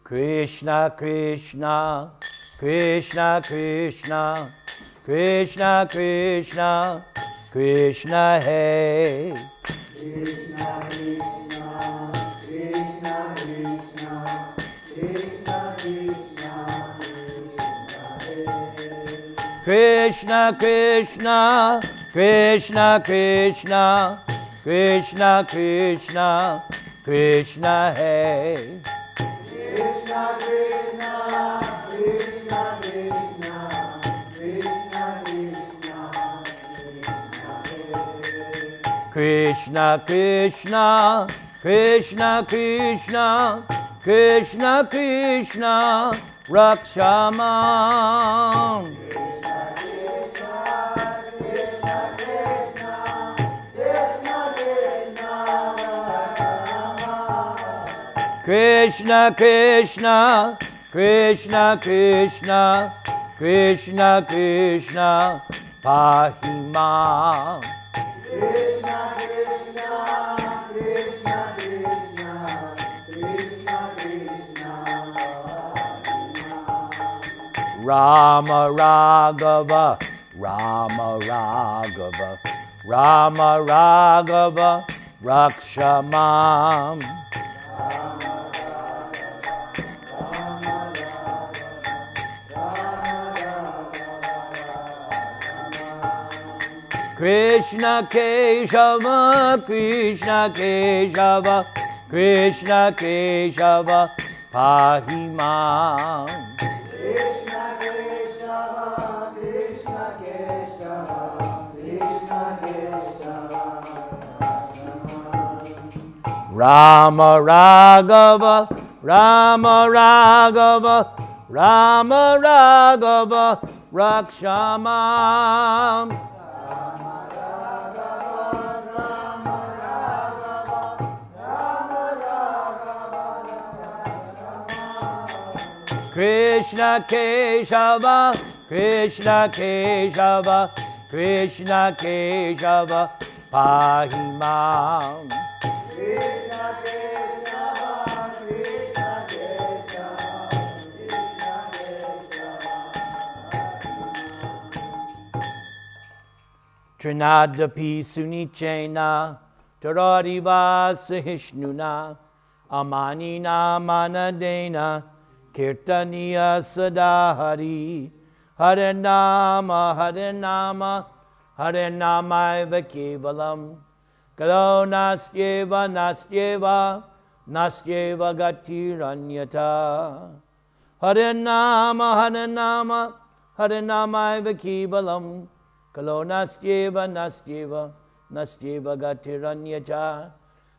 Krishna Krishna, Krishna Krishna, Krishna Krishna, Krishna Hey. Krishna Krishna, Krishna Krishna, Krishna Krishna, Krishna Krishna Krishna, Krishna Krishna, Krishna Krishna, Krishna Hey. Krishna Krishna, Krishna Krishna, Krishna Krishna, Krishna Krishna, Krishna Krishna, Krishna Krishna, Rakshamam. Krishna Krishna, Krishna Krishna, Krishna Krishna, Pahimam. Krishna Krishna, Krishna Krishna, Krishna Krishna, Rama Raghava, Rama Raghava, Rama Raghava, Rakshamam. Krishna Keshava, Krishna Keshava, Krishna Keshava, Pahimam. Krishna Keshava, Krishna Keshava, Krishna Keshava, Rama Raghava, Rama Raghava, Rama Raghava, Rakshamam. Krishna Keshava, Krishna Keshava, Krishna Keshava, Pahimam. Krishna Keshava, Krishna Keshava, Krishna Keshava, Trinadapi Sunichena, Taradiva Sahishnuna, Amanina Manadena, Kirtaniya Sadahari, Hare Nama, Hare Nama, Hare Namaiva Kevalam, Kalo Nastyeva, Nastyeva, Nastyeva Gatiranyata. Hare Nama, Hare Nama, Hare Namaiva Kevalam, Kalo Nastyeva, Nastyeva, Nastyeva Gatiranyata.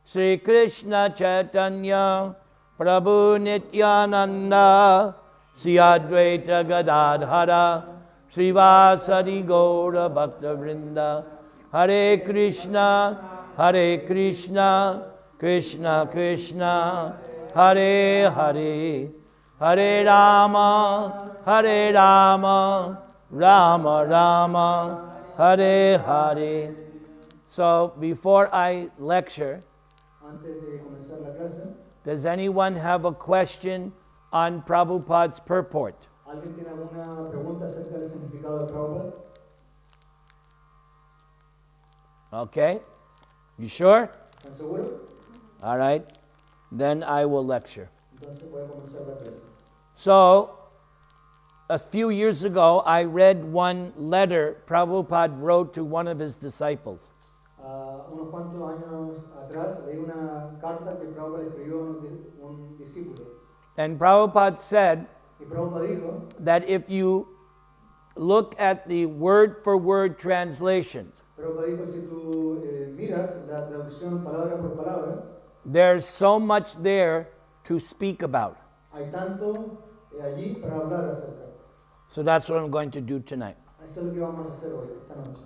Sri Krishna Chaitanya, Prabhu Nityananda, Sri Advaita Gadadhara, Srivasadi Gaura Bhakta Vrinda, Hare Krishna, Krishna Krishna, Hare Hare, Hare Rama, Rama Rama, Hare Hare. So before I lecture, Antes de comenzar la clase, does anyone have a question on Prabhupada's purport? ¿alguien tiene alguna pregunta acerca del significado de Prabhupada? Okay? You sure? ¿Están seguros? All right. Then I will lecture. Entonces voy a comenzar la clase. So, a few years ago, I read one letter Prabhupada wrote to one of his disciples. Unos cuantos años atrás leí una carta que Prabhupada escribió a un discípulo. And Prabhupada said Y Prabhupada dijo that if you look at the word-for-word translations, Prabhupada dijo, si tú miras la traducción palabra por palabra, there's so much there to speak about. hay tanto allí para hablar acerca. So that's what I'm going to do tonight. Eso es lo que vamos a hacer hoy, esta noche.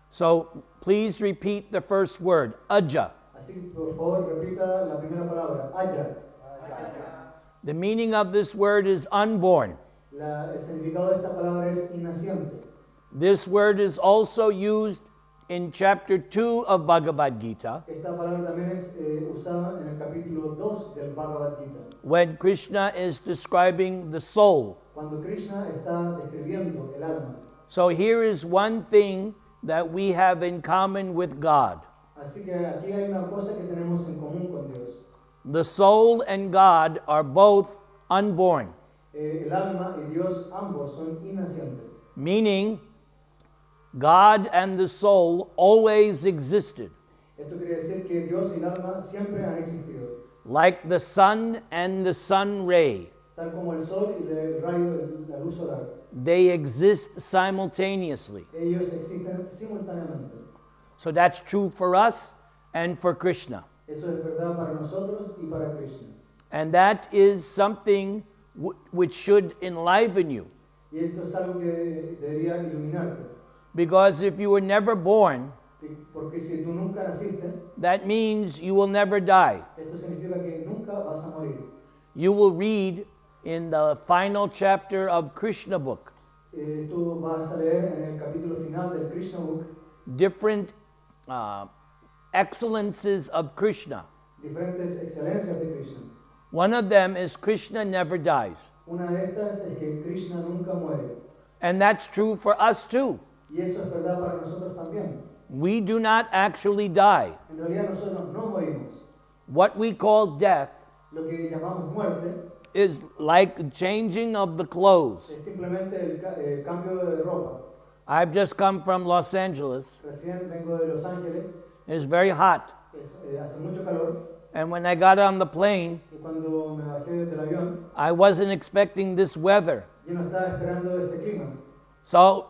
So please repeat the first word, aja. Así que por favor repita la primera palabra, aya. The meaning of this word is unborn. El significado de esta palabra es innaciente. This word is also used in chapter 2 of Bhagavad Gita, Esta palabra también es usada en el capítulo 2 del Bhagavad Gita. when Krishna is describing the soul. Cuando Krishna está describiendo el alma. So here is one thing that we have in common with God. Así que aquí hay una cosa que tenemos en común con Dios. The soul and God are both unborn, El alma y Dios ambos son inacientes. meaning God and the soul always existed, Esto quiere decir que Dios y el alma siempre han existido. like the sun and the sun ray. Tal como el sol y el rayo de la luz solar. They exist simultaneously. Ellos existen simultáneamente. So that's true for us and for Krishna. Eso es verdad para nosotros y para Krishna. And that is something which should enliven you. Y esto es algo que debería iluminarte. Because if you were never born, Porque si tú nunca naciste, that means you will never die. esto significa que nunca vas a morir. You will read in the final chapter of Krishna book Tú vas a leer en el capítulo final del Krishna Book different excellences of Krishna. diferentes excelencias de Krishna. One of them is Krishna never dies. Una de estas es que Krishna nunca muere. And that's true for us too. Y eso es verdad para nosotros también. We do not actually die. En realidad nosotros no morimos. What we call death Lo que llamamos muerte is like the changing of the clothes. es simplemente el cambio de ropa. I've just come from Los Angeles. Recién vengo de Los Ángeles, It's very hot. hace mucho calor, And when I got on the plane, y cuando me bajé del avión, I wasn't expecting this weather. yo no estaba esperando este clima. So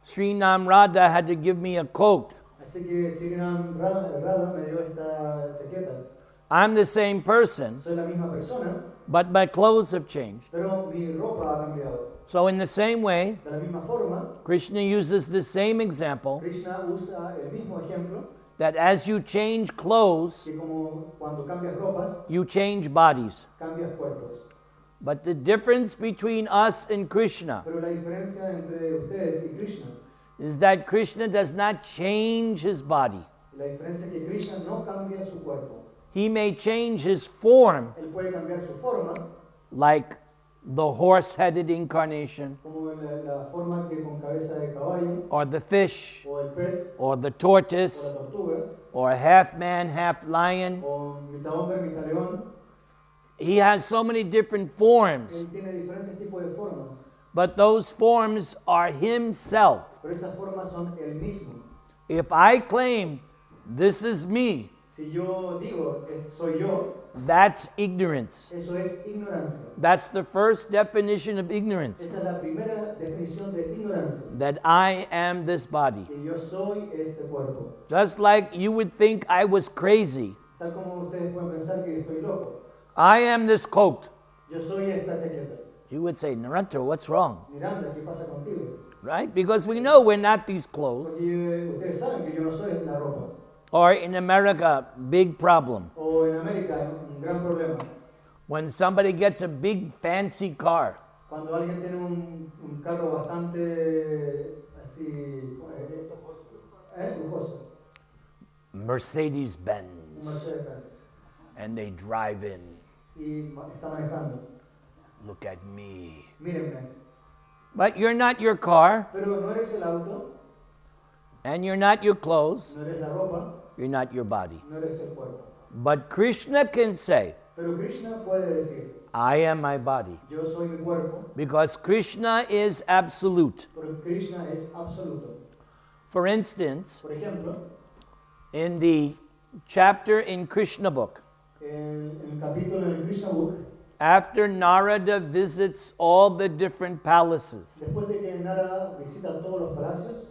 Sri Namrata had to give me a coat. Así que Sigram Radha me dio esta chaqueta. I'm the same person, Soy la misma persona, but my clothes have changed. pero mi ropa ha cambiado. So in the same way, De la misma forma, Krishna uses the same example, Krishna usa el mismo ejemplo, that as you change clothes, que como cuando cambias ropas, you change bodies. cambias cuerpos. But the difference between us and Krishna Pero la diferencia entre ustedes y Krishna, is that Krishna does not change his body. la diferencia es que Krishna no cambia su cuerpo. He may change his form, Él puede cambiar su forma, like the horse-headed incarnation, como la forma que con cabeza de caballo, or the fish, o el pez, or the o tortoise, la tortuga, or half man, half lion. o mitad hombre, mitad león. He has so many different forms, Él tiene diferentes tipos de formas, but those forms are himself. pero esas formas son el mismo. If I claim this is me, Si yo digo soy yo, that's ignorance. eso es ignorancia. That's the first definition of ignorance, Esa es la primera definición de ignorancia. that I am this body. Que yo soy este cuerpo. Just like you would think I was crazy, Tal como ustedes pueden pensar que estoy loco. I am this coat. Yo soy esta chaqueta. You would say, Narendra, what's wrong? Miranda, ¿qué pasa contigo? Right? Because we know we're not these clothes. Porque ustedes saben que yo no soy la ropa. Or in America, big problem. O en América, un gran problema. When somebody gets a big fancy car, Cuando alguien tiene un carro bastante así lujoso, un Mercedes-Benz, Mercedes-Benz, and they drive in. y está manejando. Look at me. Mírenme. But you're not your car, Pero no eres el auto, and you're not your clothes, no eres la ropa, you're not your body. no eres el cuerpo. But Krishna can say, Pero Krishna puede decir, I am my body. yo soy mi cuerpo, Because Krishna is absolute. porque Krishna es absoluto. For instance, Por ejemplo, in the chapter in Krishna book, en el capítulo en el Krishna Book, after Narada visits all the different palaces, después de que Narada visita todos los palacios,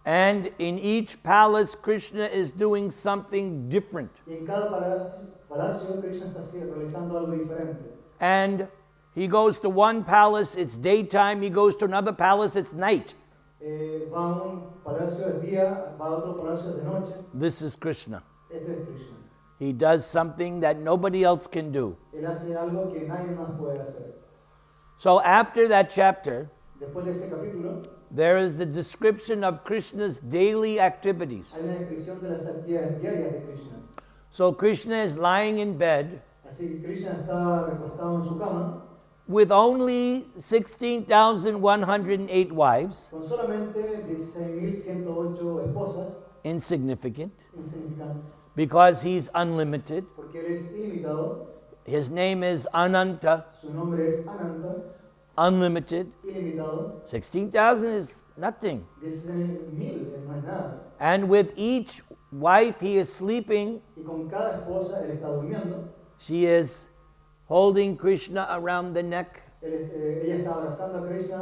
and in each palace Krishna is doing something different. y en cada palacio Krishna está realizando algo diferente. And he goes to one palace, it's daytime, he goes to another palace, it's night. Va a un palacio de día, va a otro palacio de noche. This is Krishna. Esto es Krishna. He does something that nobody else can do. Él hace algo que nadie más puede hacer. So after that chapter, Después de ese capítulo, there is the description of Krishna's daily activities. Hay una descripción de las actividades diarias de Krishna. So Krishna is lying in bed Así que Krishna está recostado en su cama with only 16,108 wives, con solamente 16.108 esposas insignificant, insignificantes, because he's unlimited. porque él es ilimitado, His name is Ananta, su nombre es Ananta, unlimited. ilimitado, 16,000 is nothing. 16.000 no es nada. And with each wife he is sleeping, Y con cada esposa él está durmiendo, she is holding Krishna around the neck. ella está abrazando a Krishna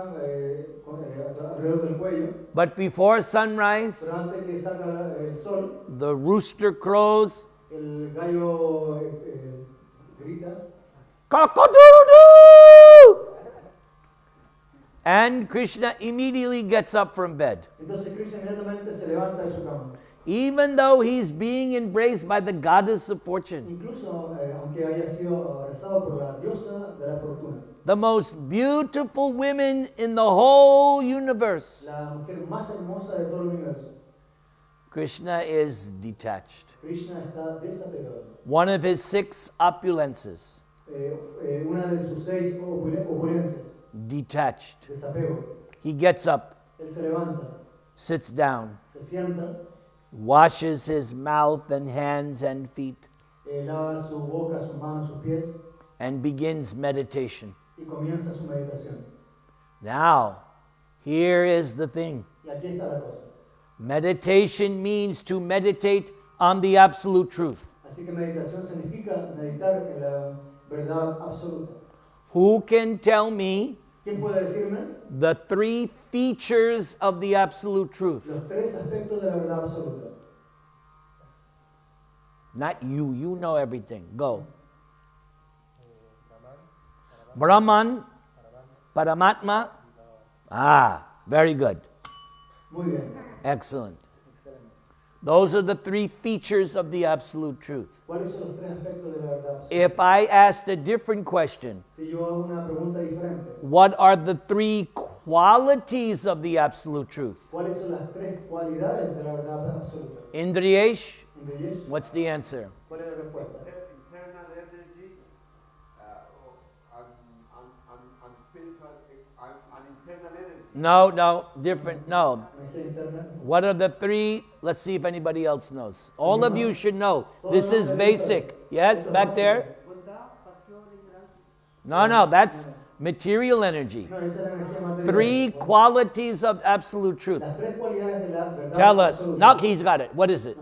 alrededor del cuello, But before sunrise, pero antes que salga el sol, the rooster crows, el gallo grita, cock-a-doodle-doo! And Krishna immediately gets up from bed. entonces Krishna inmediatamente se levanta de su cama. Even though he's being embraced by the goddess of fortune, Incluso aunque haya sido abrazado por la diosa de la fortuna, the most beautiful women in the whole universe, la mujer más hermosa de todo el universo, Krishna is detached. Krishna está desapegado. One of his 6 opulences, Una de sus 6 opulencias, detached. desapego. He gets up, Él se levanta, sits down, se sienta, washes his mouth and hands and feet, lava su boca, sus manos, sus pies and begins meditation. y comienza su meditación. Now, here is the thing. Y aquí está la cosa. Meditation means to meditate on the absolute truth. Así que meditación significa meditar en la verdad absoluta. Who can tell me ¿Quién puede decirme the 3 features of the absolute truth? los 3 aspectos de la verdad absoluta? Not you, you know everything. Go. Brahman, Paramatma. Ah, very good. Muy bien. Excellent. Excelente. Those are the 3 features of the absolute truth. ¿Cuáles son los 3 aspectos de la verdad absoluta? If I asked a different question, Si yo hago una pregunta diferente, what are the 3 qualities of the absolute truth? ¿cuáles son las 3 cualidades de la verdad absoluta? Indriyesh, Indriyesh, what's the answer? ¿cuál es la respuesta? Internal energy and spiritual and internal energy. No, different, no. Energía interna. What are the 3? Let's see if anybody else knows. All of you should know. This is basic. Yes, back there? No, that's material energy. No, esa es la energía material. 3 qualities of absolute truth. Las 3 cualidades de la verdad Tell us. absoluta. No, he's got it. What is it?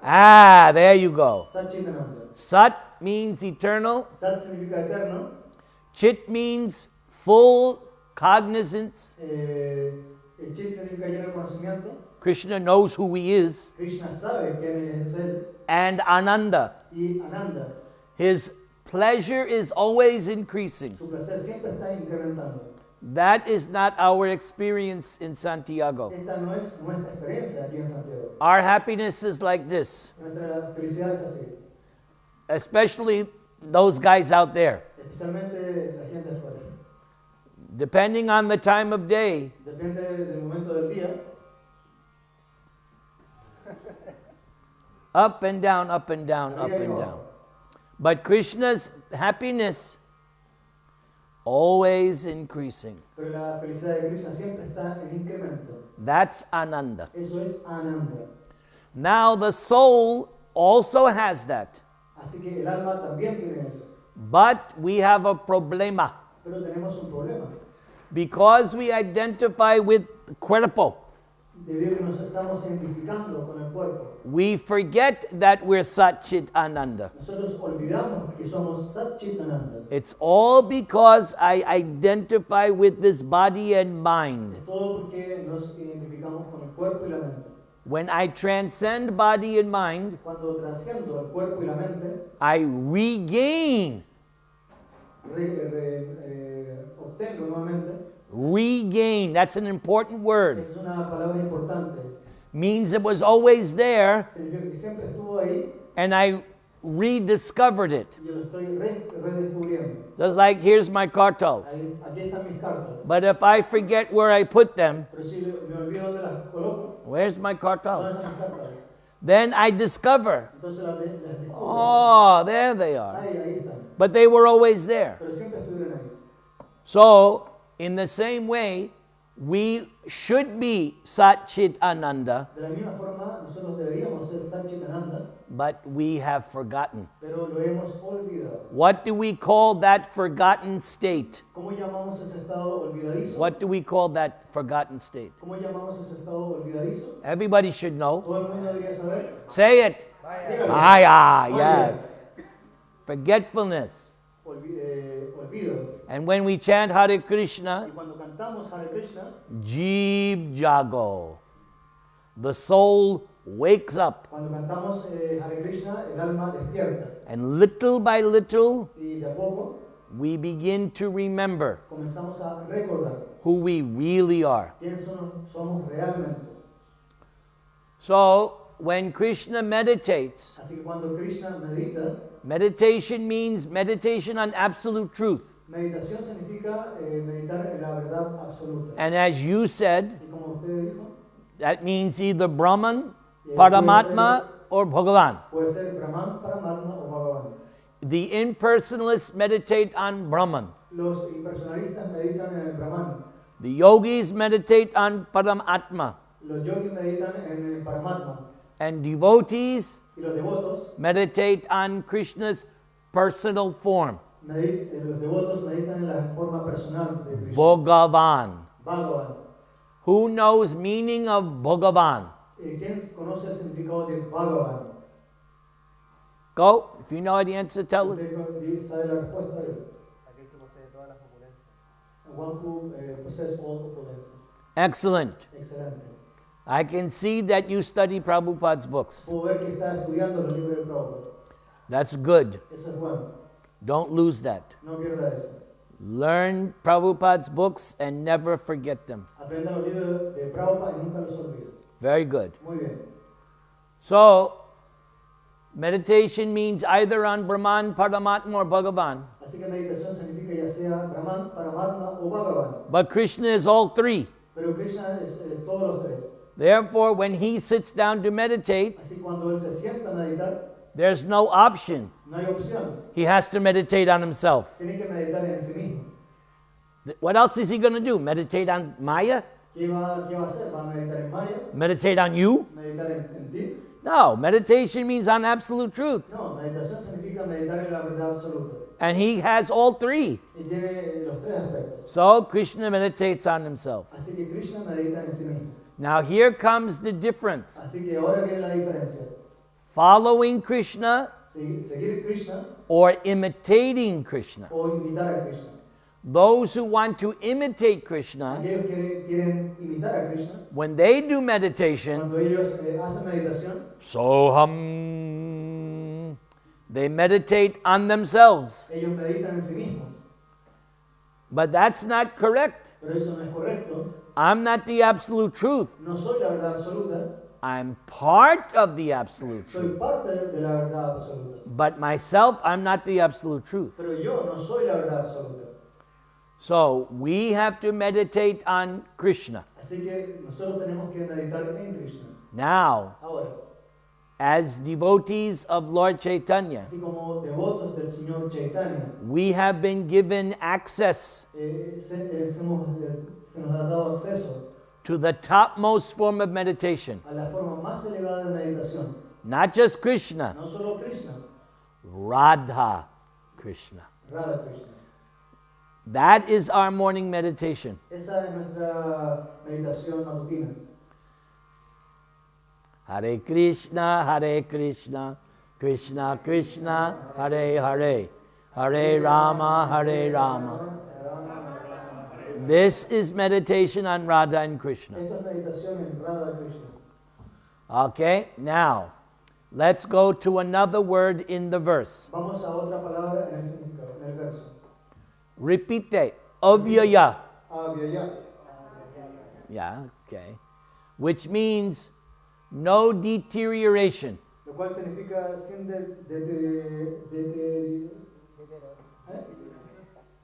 Ah, there you go. Sat Chit Ananda. Sat means eternal. Sat significa eterno. Chit means full cognizance. El Chit significa lleno de conocimiento. Krishna knows who he is. Krishna sabe quién es él. And Ananda. Y Ananda. His pleasure is always increasing. Su placer siempre está incrementando. That is not our experience in Santiago. Esta no es nuestra experiencia aquí en Santiago. Our happiness is like this, Nuestra felicidad es así. especially those guys out there. Especialmente la gente afuera. Depending on the time of day, Depende del momento del día. up and down, up and down, up and down. But Krishna's happiness always increasing. Pero la felicidad de Krishna siempre está en incremento. That's Ananda. Eso es Ananda. Now the soul also has that. Así que el alma también tiene eso. But we have a problema. Pero tenemos un problema. Because we identify with cuerpo, Debido a que nos estamos identificando con el cuerpo, we forget that we're Satchit Ananda. nosotros olvidamos que somos Sat Chit Ananda. It's all because I identify with this body and mind. Es todo porque nos identificamos con el cuerpo y la mente. When I transcend body and mind, Cuando trasciendo el cuerpo y la mente, I regain. obtengo nuevamente. Regain, that's an important word. Esa es una palabra importante. Means it was always there Significa que siempre estuvo ahí and I rediscovered it. Yo lo estoy redescubriendo. Just like, here's my cartels. Aquí están mis cartas. But if I forget where I put them, Pero si me olvido dónde las coloco, where's my ¿dónde cartels? están mis cartas? Then I discover, Entonces las descubro. oh, there they are. Ahí están. But they were always there. Pero siempre estuvieron ahí. So, in the same way, we should be Satchit Ananda, De la misma forma, nosotros deberíamos ser Satchitananda, but we have forgotten. pero lo hemos olvidado. What do we call that forgotten state? ¿Cómo llamamos ese estado olvidadizo? What do we call that forgotten state? ¿Cómo llamamos ese estado olvidadizo? Everybody should know. Todo el mundo debería saber. Say it. Dígalo. Maya, yes. Forgetfulness. Olvido. And when we chant Hare Krishna, Y cuando cantamos Hare Krishna, Jeev Jago, the soul wakes up. cuando cantamos Hare Krishna, el alma despierta. And little by little, Y de a poco we begin to remember comenzamos a recordar who we really are. quiénes somos realmente. So, when Krishna meditates, Así que cuando Krishna medita, meditation means meditation on absolute truth. meditación significa meditar en la verdad absoluta. And as you said, Y como usted dijo, that means either Brahman, Paramatma, or Bhagavan. puede ser Brahman, Paramatma o Bhagavan. The impersonalists meditate on Brahman. Los impersonalistas meditan en el Brahman. The yogis meditate on Paramatma. Los yogis meditan en el Paramatma. And devotees Y los devotos, meditate on Krishna's personal form, los devotos meditan en la forma personal de Krishna. Bhagavan. Bhagavan. Who knows meaning of Bhagavan? ¿Quién conoce el significado de Bhagavan? Go. If you know the answer, tell us. ¿Usted sabe la respuesta? One who possesses all opulences. Excellent. Excelente. I can see that you study Prabhupada's books. Puedo ver que está estudiando los libros de Prabhupada. That's good. Eso es bueno. Don't lose that. No pierda eso. Learn Prabhupada's books and never forget them. Aprenda los libros de Prabhupada y nunca los olvide. Very good. Muy bien. So, meditation means either on Brahman, Paramatma, or Bhagavan. Así que meditación significa ya sea Brahman, Paramatma o Bhagavan. But Krishna is all three. Pero Krishna es todos los tres. Therefore, when he sits down to meditate, Así cuando él se sienta a meditar, there's no option. no hay opción. He has to meditate on himself. Tiene que meditar en sí mismo. What else is he going to do? Meditate on Maya? ¿Qué va a hacer? ¿Va a meditar en Maya? Meditate on you? ¿Meditar en ti? No, meditation means on absolute truth. No, meditación significa meditar en la verdad absoluta. And he has all three. Y tiene los tres aspectos. So Krishna meditates on himself. Así que Krishna medita en sí mismo. Now here comes the difference. Así que ahora viene la diferencia. Following Krishna Seguir Krishna or imitating Krishna. o imitar a Krishna. Those who want to imitate Krishna, Aquellos que quieren imitar a Krishna, when they do meditation, cuando ellos hacen meditación, Soham, they meditate on themselves. ellos meditan en sí mismos. But that's not correct. Pero eso no es correcto. I'm not the absolute truth. No soy la verdad absoluta. I'm part of the absolute Soy truth. parte de la verdad absoluta. But myself, I'm not the absolute truth. Pero yo no soy la verdad absoluta. So we have to meditate on Krishna. Así que nosotros tenemos que meditar en Krishna. Now, Ahora, as devotees of Lord Chaitanya, así como devotos del Señor Chaitanya, we have been given access se nos ha dado acceso to the topmost form of meditation. a la forma más elevada de meditación. Not just Krishna, No solo Krishna, Radha Krishna. Radha Krishna. That is our morning meditation. Esa es nuestra meditación matutina. Hare Krishna, Krishna Krishna, Hare Hare, Hare Rama. This is meditation on Radha and Krishna. Esto es meditación en Radha Krishna. Okay, now let's go to another word in the verse. Vamos a otra palabra en el significado, en el verso. Repite, avyaya. Avyaya. Yeah, okay. Which means no deterioration. lo cual significa sin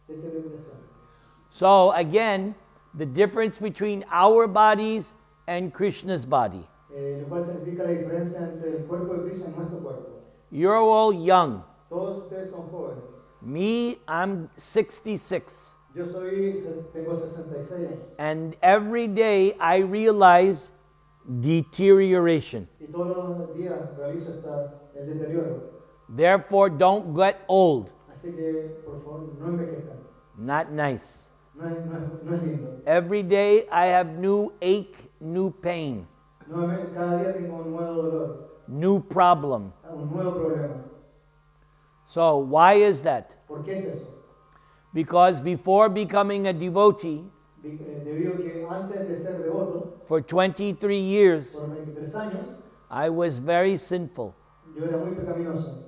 deterioración. So again, the difference between our bodies and Krishna's body. Lo cual significa la diferencia entre el cuerpo de Krishna y nuestro cuerpo. You're all young. Todos ustedes son jóvenes. Me, I'm 66. Yo tengo 66 años. And every day I realize deterioration. Y todos los días realizo el deterioro. Therefore, don't get old. Así que, por favor, no envejezcan. Not nice. No es lindo. Every day I have new ache, new pain, Cada día tengo un nuevo dolor, new problem. un nuevo problema. So why is that? ¿Por qué es eso? Because before becoming a devotee, Debido a que antes de ser devoto, for 23 years, por 23 años, I was very sinful. yo era muy pecaminoso.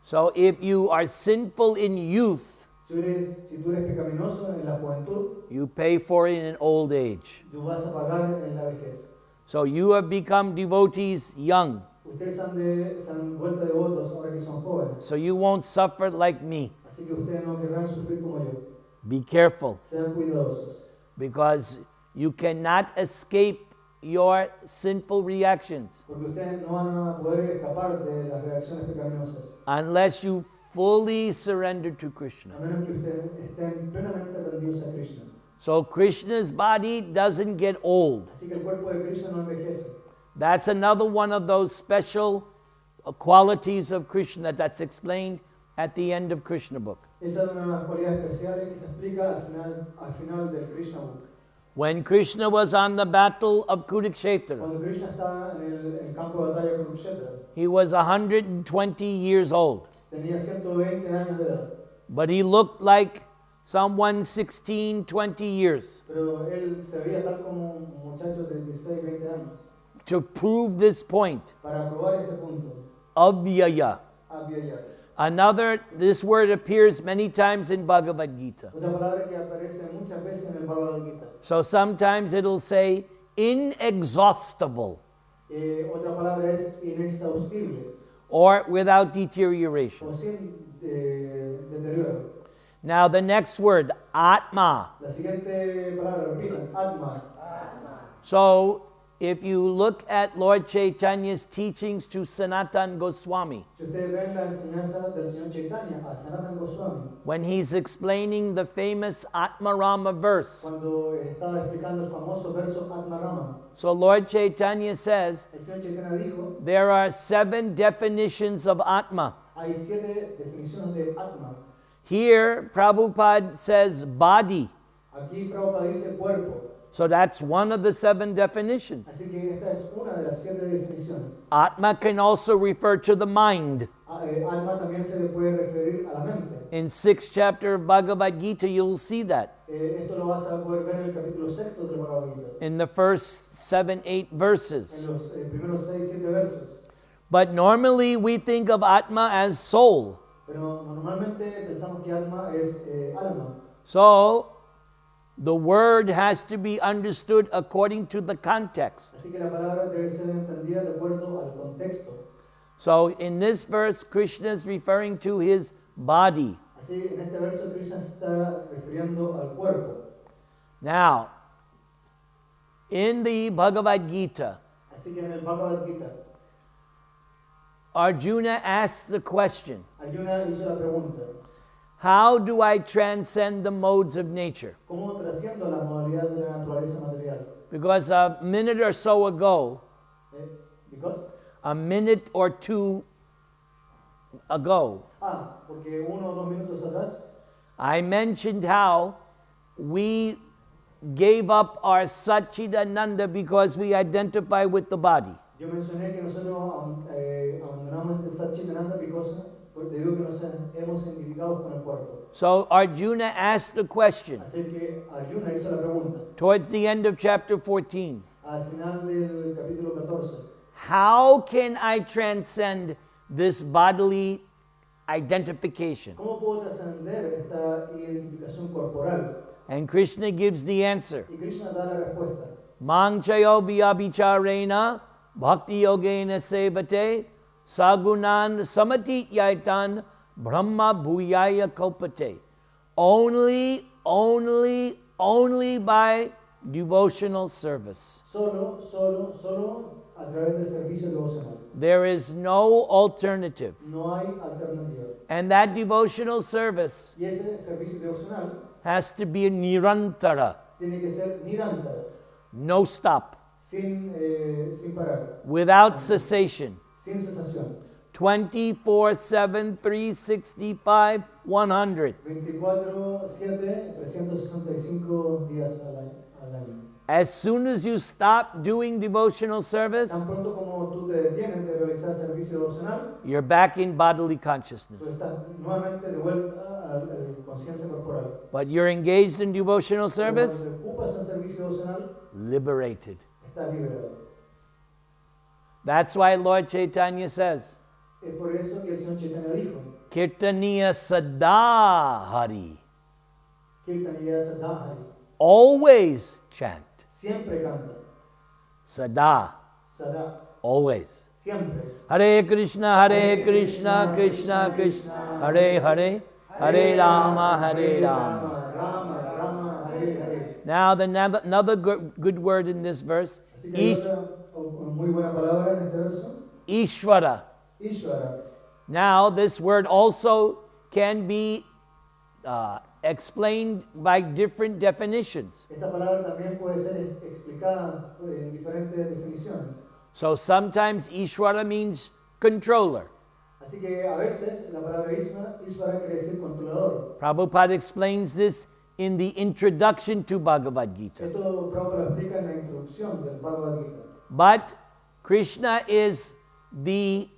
So if you are sinful in youth, Si tú eres pecaminoso en la juventud, you pay for it in old age. tú vas a pagar en la vejez. So you have become devotees young. Ustedes se han vuelto devotos ahora que son jóvenes. So you won't suffer like me. Así que ustedes no querrán sufrir como yo. Be careful, Sean cuidadosos. because you cannot escape your sinful reactions Porque ustedes no van a poder escapar de las reacciones pecaminosas. unless you fully surrender to A Krishna. menos que ustedes estén plenamente rendidos a Krishna. So Krishna's body doesn't get old. Así que el cuerpo de Krishna no envejece. That's another one of those special qualities of Krishna that's explained at the end of Krishna book. Esa es una de las cualidades especiales que se explica al final del Krishna book. When Krishna was on the battle of Kurukshetra, Cuando Krishna está en el campo de batalla de Kurukshetra, he was 120 years old, tenía 120 años de edad. but he looked like someone 16, 20 years. Pero él se veía tal como un muchacho de 16, 20 años. To prove this point, Para probar este punto, avyaya. avyaya. This word appears many times in Bhagavad Gita. Otra palabra que aparece muchas veces en el Bhagavad Gita. So sometimes it'll say inexhaustible Otra palabra es inexhaustible or without deterioration. o sin deterioro. Now the next word, Atma. La siguiente palabra, repitan, Atma. So if you look at Lord Chaitanya's teachings to Sanatan Goswami, Si ustedes ven la enseñanza del Señor Chaitanya a Sanatan Goswami, when he's explaining the famous Atmarama verse, cuando estaba explicando el famoso verso Atma Rama, so Lord Chaitanya says, el Señor Chaitanya dijo, there are 7 definitions of Atma. hay 7 definiciones de Atma. Here, Prabhupada says body. Aquí Prabhupada dice cuerpo. So that's one of the 7 definitions. Así que esta es una de las 7 definiciones. Atma can also refer to the mind. Alma también se le puede referir a la mente. In 6th chapter of Bhagavad Gita, you'll see that. Esto lo vas a poder ver en el capítulo 6 del Bhagavad Gita. In the first 7, 8 verses. En los primeros 6, 7 versos. But normally we think of Atma as soul. Pero normalmente pensamos que alma es alma. So the word has to be understood according to the context. Así que la palabra debe ser entendida de acuerdo al contexto. So in this verse, Krishna is referring to his body. Así, en este verso, Krishna se está refiriendo al cuerpo. Now, in the Bhagavad Gita, Así que en el Bhagavad Gita, Arjuna asked the question, Arjuna hizo la pregunta, how do I transcend the modes of nature? ¿cómo trasciendo las modalidades de la naturaleza material? Because a minute or so ago, Because? a minute or two ago, Porque 1 o 2 minutos atrás, I mentioned how we gave up our Satchidananda because we identify with the body. yo mencioné que nosotros abandonamos este Satchitananda debido a que nos hemos identificado con el cuerpo. So Arjuna asked the question Así que Arjuna hizo la pregunta towards the end of chapter 14. al final del capítulo 14. How can I transcend this bodily identification? ¿Cómo puedo trascender esta identificación corporal? And Krishna gives the answer. Y Krishna da la respuesta. Mang chayo vyabhicharena bhakti yogena sevate sagunan samatit yaitan brahma bhuyaya kalpate. Only by devotional service. Solo a través del servicio devocional. There is no alternative. No hay alternativa. And that devotional service Y ese servicio devocional has to be nirantara, tiene que ser nirantara, no stop, sin parar, without cessation, sin cesación. 24/7, 365, 100. 24/7, 365 días al año. As soon as you stop doing devotional service, Tan pronto como tú te detienes de realizar servicio devocional, you're back in bodily tú consciousness. estás nuevamente de vuelta a la conciencia corporal. But you're engaged in devotional Pero cuando service, te ocupas en servicio devocional, liberated. estás liberado. That's why Lord Chaitanya says, Es por eso que el Señor Chaitanya dijo, Kirtaniya Sada Hari. Kirtaniya Sadahari, Always chant. siempre canta, Sada. Sada, Always. siempre. Hare Krishna, Krishna Krishna, Hare Hare, Hare Rama, Hare Rama. Rama, Rama, Hare, Hare. Now, another good word in this verse, Así que hay otra muy buena palabra en este verso, Ishvara. Ishvara. Now, this word also can be explained by different definitions. Esta palabra también puede ser explicada en diferentes definiciones. So sometimes Ishvara means controller. Así que a veces la palabra Ishvara quiere decir controlador. Prabhupada explains this in the introduction to Bhagavad Gita. Esto Prabhupada lo explica en la introducción del Bhagavad Gita. But Krishna is the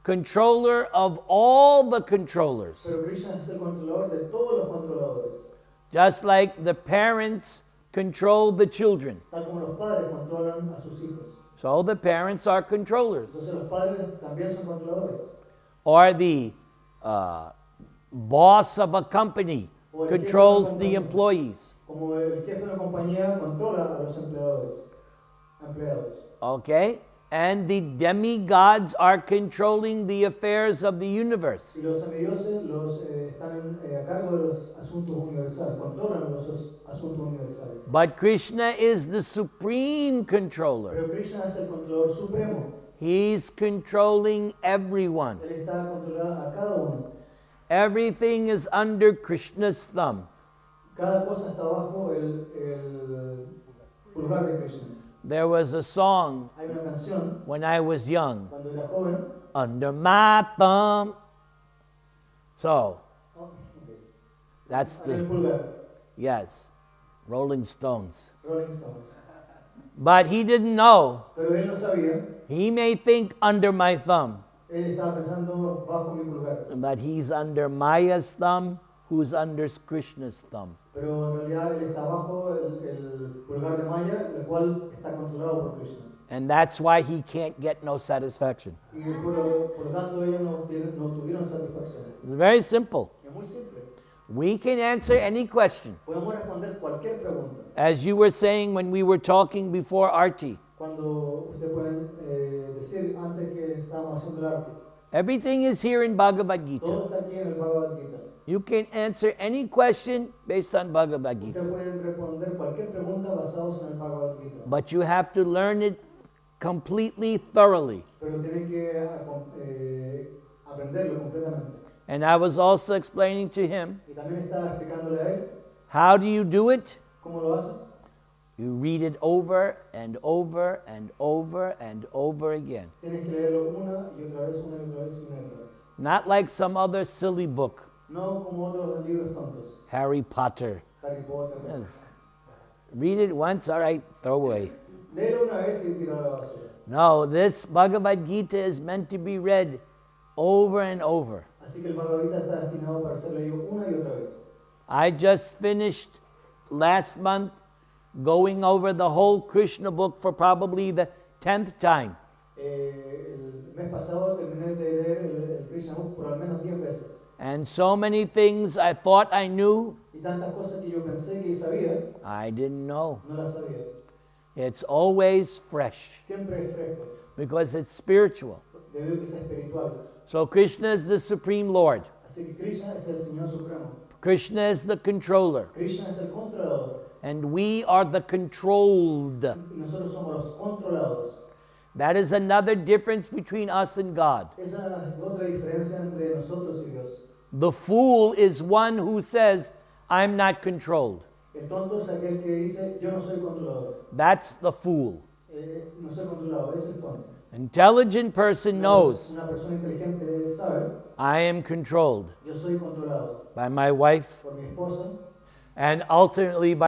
controller of all the controllers. Pero Krishna es el controlador de todos los controladores. Just like the parents control the children. Tal como los padres controlan a sus hijos. So the parents are controllers. Entonces los padres también son controladores. Or the boss of a company controls the employees. Como el jefe de una compañía controla a los empleados. Okay? And the demigods are controlling the affairs of the universe. Y los semidioses están a cargo de los asuntos universales, controlan los asuntos universales. But Krishna is the supreme controller. Pero Krishna es el controlador supremo. He's controlling everyone. Él está controlando a cada uno. Everything is under Krishna's thumb. Cada cosa está bajo el pulgar de Krishna. There was a song Hay una canción when I was young, cuando era joven. under my thumb. So, Oh, okay. that's Aquí el the, pulgar. yes, Rolling Stones. Rolling Stones. But he didn't know. Pero él no sabía. He may think under my thumb, Él estaba pensando bajo mi pulgar. but he's under Maya's thumb, who's under Krishna's thumb. Pero en realidad él está bajo el pulgar de Maya, el cual está controlado por Krishna. And that's why he can't get no satisfaction. Y por lo tanto ellos no tuvieron satisfacción. It's very simple. Es muy simple. We can answer any question. Podemos responder cualquier pregunta. As you were saying when we were talking before Arti, Cuando usted puede decir antes que estábamos haciendo el arte. everything is here in Bhagavad Gita. Todo está aquí en el Bhagavad Gita. You can answer any question based on Bhagavad Usted Gita. puede responder cualquier pregunta basados en el Bhagavad Gita. But you have to learn it completely, thoroughly. Pero tiene que aprenderlo completamente. And I was also explaining to him, Y también estaba explicándole a él how do you do it? cómo lo haces. You read it over and over and over and over again. Tienes que leerlo una y otra vez, una y otra vez, una y otra vez. Not like some other silly book, No como otros libros tontos. Harry Potter. Harry Potter. Yes. Read it once, all right, throw away. Léelo una vez y tíralo a la basura. No, this Bhagavad Gita is meant to be read over and over. Así que el Bhagavad Gita está destinado para ser leído una y otra vez. I just finished last month going over the whole Krishna book for probably the 10th time. El mes pasado terminé de leer el Krishna Book por al menos 10 veces. And so many things I thought I knew, Y tantas cosas que yo pensé que sabía, I didn't know. no las sabía. It's always fresh Siempre es fresco. because it's spiritual. debido a que sea espiritual. So Krishna is the Supreme Lord. Así que Krishna es el Señor Supremo. Krishna is the controller. Krishna es el controlador. And we are the controlled. Y nosotros somos los controlados. That is another difference between us and God. Esa es otra diferencia entre nosotros y Dios. The fool is one who says, I'm not controlled. El tonto es aquel que dice, yo no soy controlador. That's the fool. No soy controlador, ese es tonto. Intelligent person knows, Una persona inteligente sabe, I am controlled yo soy controlado by my wife por mi esposa and ultimately by